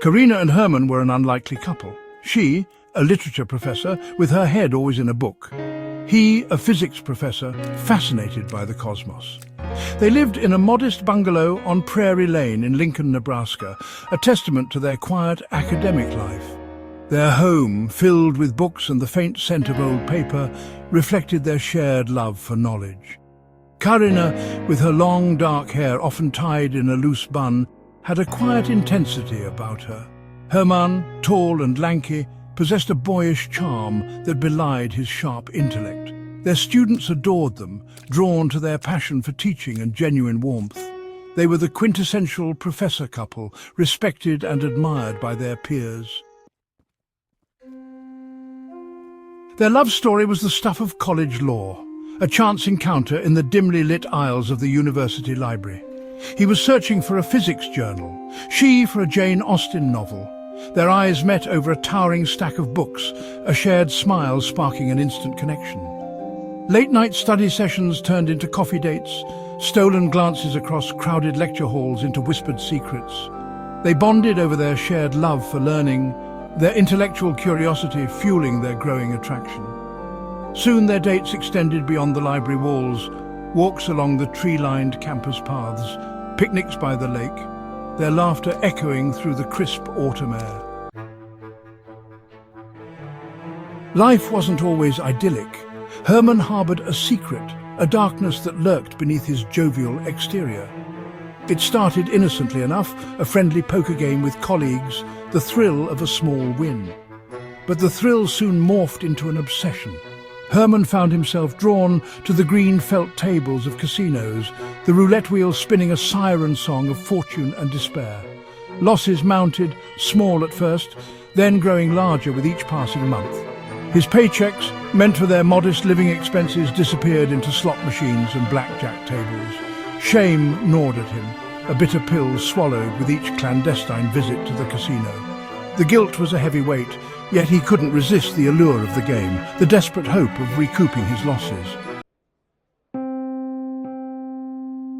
Karina and Herman were an unlikely couple. She, a literature professor, with her head always in a book. He, a physics professor, fascinated by the cosmos. They lived in a modest bungalow on Prairie Lane in Lincoln, Nebraska, a testament to their quiet academic life. Their home, filled with books and the faint scent of old paper, reflected their shared love for knowledge. Karina, with her long dark hair often tied in a loose bun, had a quiet intensity about her. Herman, tall and lanky, possessed a boyish charm that belied his sharp intellect. Their students adored them, drawn to their passion for teaching and genuine warmth. They were the quintessential professor couple, respected and admired by their peers. Their love story was the stuff of college lore, a chance encounter in the dimly lit aisles of the university library. He was searching for a physics journal, she for a Jane Austen novel. Their eyes met over a towering stack of books, a shared smile sparking an instant connection. Late-night study sessions turned into coffee dates, stolen glances across crowded lecture halls into whispered secrets. They bonded over their shared love for learning, their intellectual curiosity fueling their growing attraction. Soon their dates extended beyond the library walls, walks along the tree-lined campus paths, picnics by the lake, their laughter echoing through the crisp autumn air. Life wasn't always idyllic. Herman harbored a secret, a darkness that lurked beneath his jovial exterior. It started innocently enough, a friendly poker game with colleagues, the thrill of a small win. But the thrill soon morphed into an obsession. Herman found himself drawn to the green felt tables of casinos, the roulette wheel spinning a siren song of fortune and despair. Losses mounted, small at first, then growing larger with each passing month. His paychecks, meant for their modest living expenses, disappeared into slot machines and blackjack tables. Shame gnawed at him, a bitter pill swallowed with each clandestine visit to the casino. The guilt was a heavy weight, yet he couldn't resist the allure of the game, the desperate hope of recouping his losses.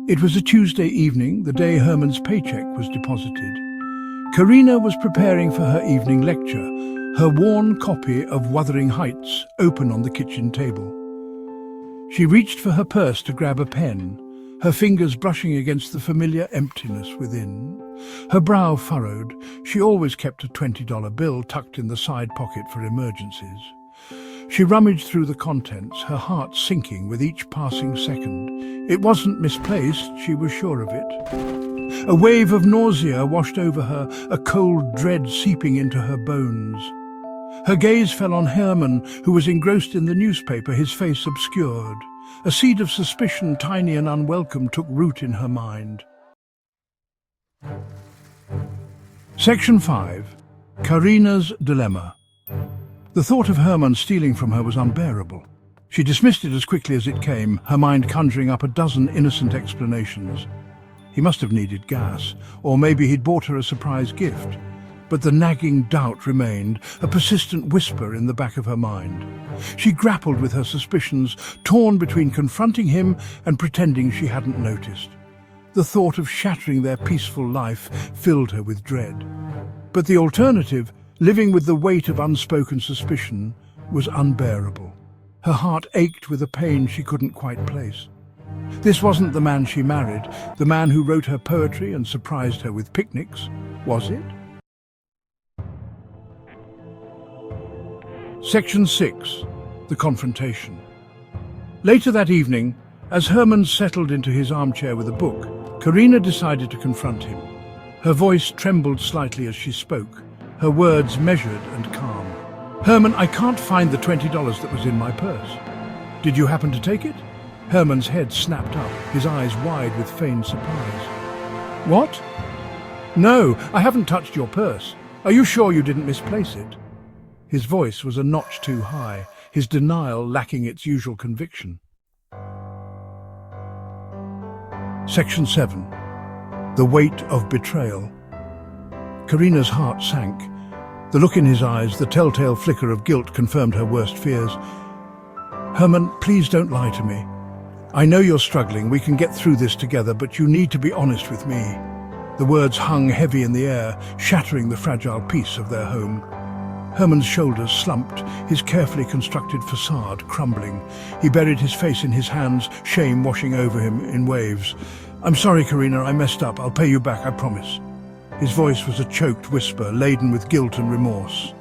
It was a Tuesday evening, the day Herman's paycheck was deposited. Karina was preparing for her evening lecture, her worn copy of Wuthering Heights open on the kitchen table. She reached for her purse to grab a pen, her fingers brushing against the familiar emptiness within. Her brow furrowed. She always kept a $20 bill tucked in the side pocket for emergencies. She rummaged through the contents, her heart sinking with each passing second. It wasn't misplaced, she was sure of it. A wave of nausea washed over her, a cold dread seeping into her bones. Her gaze fell on Herman, who was engrossed in the newspaper, his face obscured. A seed of suspicion, tiny and unwelcome, took root in her mind. Section 5. Karina's Dilemma. The thought of Herman stealing from her was unbearable. She dismissed it as quickly as it came, her mind conjuring up a dozen innocent explanations. He must have needed gas, or maybe he'd bought her a surprise gift. But the nagging doubt remained, a persistent whisper in the back of her mind. She grappled with her suspicions, torn between confronting him and pretending she hadn't noticed. The thought of shattering their peaceful life filled her with dread. But the alternative, living with the weight of unspoken suspicion, was unbearable. Her heart ached with a pain she couldn't quite place. This wasn't the man she married, the man who wrote her poetry and surprised her with picnics, was it? Section 6. The Confrontation. Later that evening, as Herman settled into his armchair with a book, Karina decided to confront him. Her voice trembled slightly as she spoke, her words measured and calm. "Herman, I can't find the $20 that was in my purse. Did you happen to take it?" Herman's head snapped up, his eyes wide with feigned surprise. "What? No, I haven't touched your purse. Are you sure you didn't misplace it?" His voice was a notch too high, his denial lacking its usual conviction. Section 7. The Weight of Betrayal. Karina's heart sank. The look in his eyes, the telltale flicker of guilt, confirmed her worst fears. "Herman, please don't lie to me. I know you're struggling, we can get through this together, but you need to be honest with me." The words hung heavy in the air, shattering the fragile peace of their home. Herman's shoulders slumped, his carefully constructed facade crumbling. He buried his face in his hands, shame washing over him in waves. "I'm sorry, Karina, I messed up. I'll pay you back, I promise." His voice was a choked whisper, laden with guilt and remorse.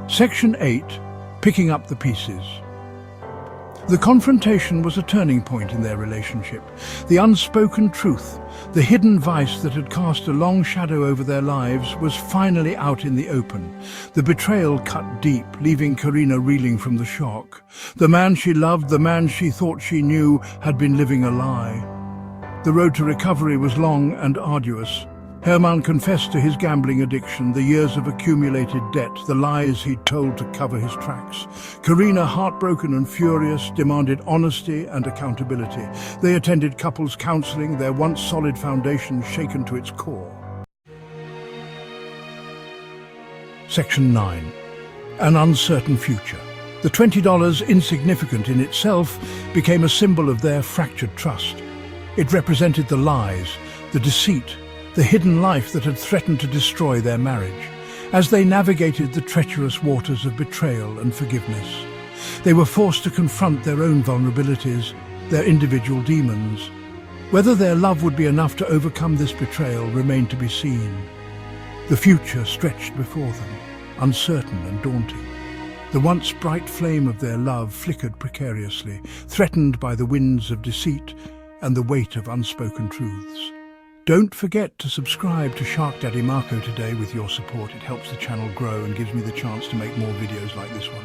Section 8. Picking up the pieces. The confrontation was a turning point in their relationship. The unspoken truth, the hidden vice that had cast a long shadow over their lives, was finally out in the open. The betrayal cut deep, leaving Karina reeling from the shock. The man she loved, the man she thought she knew, had been living a lie. The road to recovery was long and arduous. Herman confessed to his gambling addiction, the years of accumulated debt, the lies he'd told to cover his tracks. Karina, heartbroken and furious, demanded honesty and accountability. They attended couples counseling, their once solid foundation shaken to its core. Section 9. An uncertain future. The $20, insignificant in itself, became a symbol of their fractured trust. It represented the lies, the deceit, the hidden life that had threatened to destroy their marriage. As they navigated the treacherous waters of betrayal and forgiveness, they were forced to confront their own vulnerabilities, their individual demons. Whether their love would be enough to overcome this betrayal remained to be seen. The future stretched before them, uncertain and daunting. The once bright flame of their love flickered precariously, threatened by the winds of deceit and the weight of unspoken truths. Don't forget to subscribe to Shark Daddy Marco today. With your support, it helps the channel grow and gives me the chance to make more videos like this one.